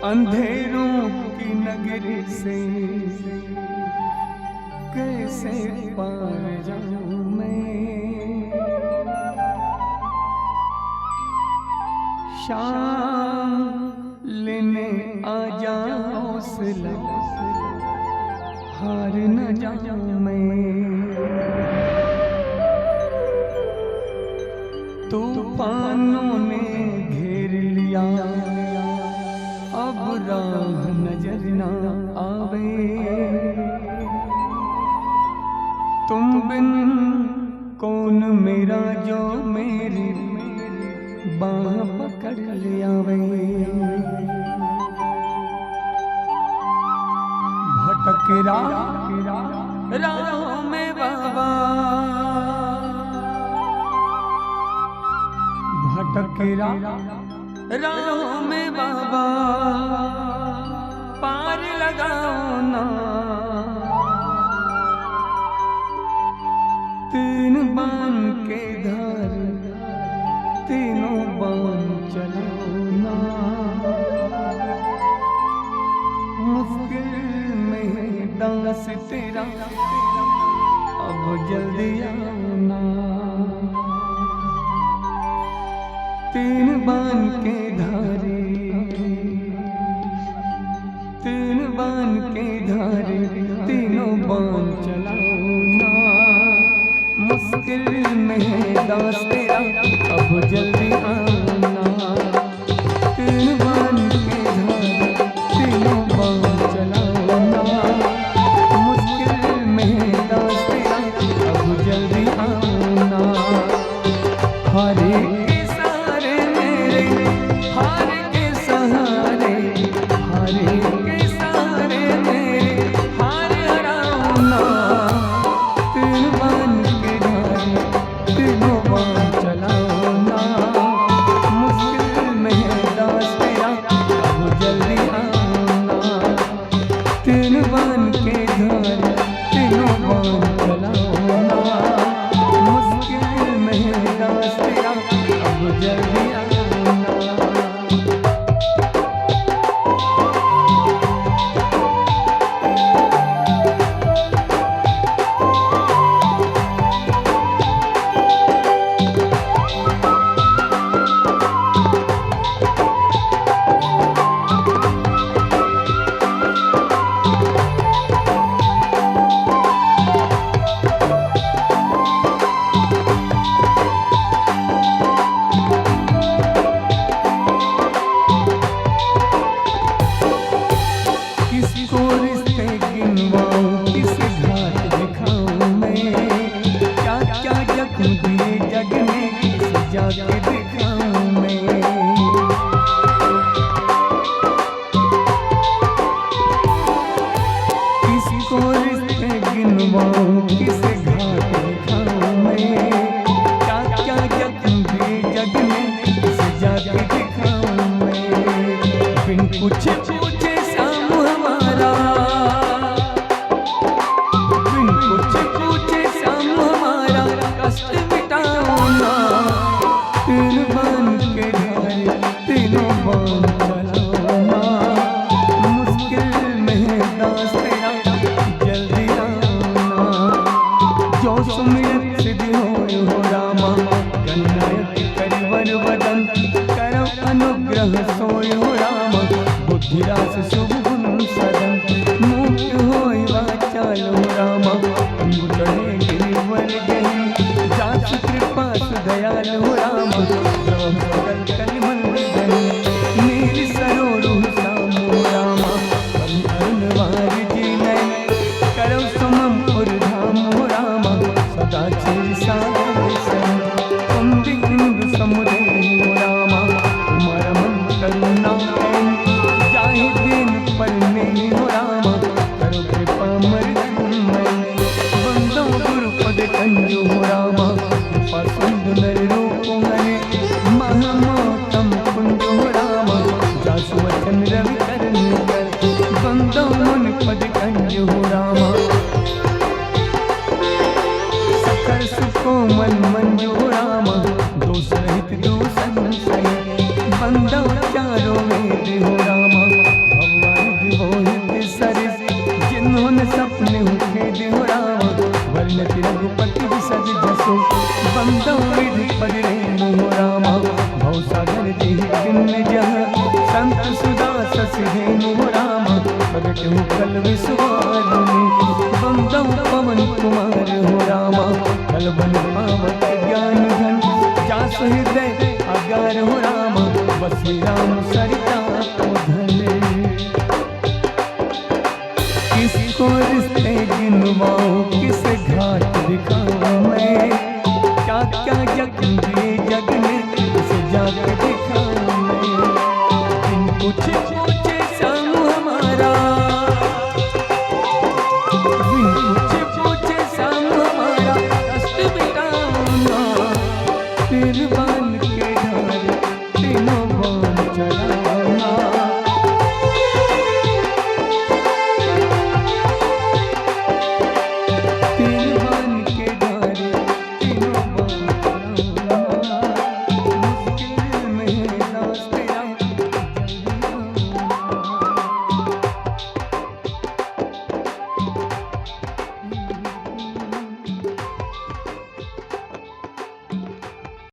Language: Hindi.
अंधेरों की नगरी से कैसे पार जाऊं मैं। शाम लेने आ जाओ हौसला, हार न जाऊं मैं। तूफानों ने घेर लिया, अब राह नजर न आवे। तुम बिन कौन मेरा जो मेरी बाह पकड़ ले आवे। भटक राह में बाबा, भटक राह में बाबा, पार लगाओ ना। तीन बान के धार, तीनों बान चलाओ ना। मुश्किल में दास तेरा, अब जल्दी आओ ना। तीन बान के धारे, तीन बान के धारे, तीनों बान चलाओ ना। मुश्किल में है दास तेरा, अब जल्दी आओ ना। तीन बान के धारे, तीनों बान चलाओ ना। मुश्किल में है दास तेरा, अब जल्दी आओ ना। हरे बंदा चारों वेद हो रामा। सुधा ससिधेनु हो रामा, प्रगट हो कल विश्वार में। बंदम पवन कुमार हो रामा, कल बन पावक ज्ञान घन, जास हृदय अज्ञान हो रामा, बसी राम सरिता।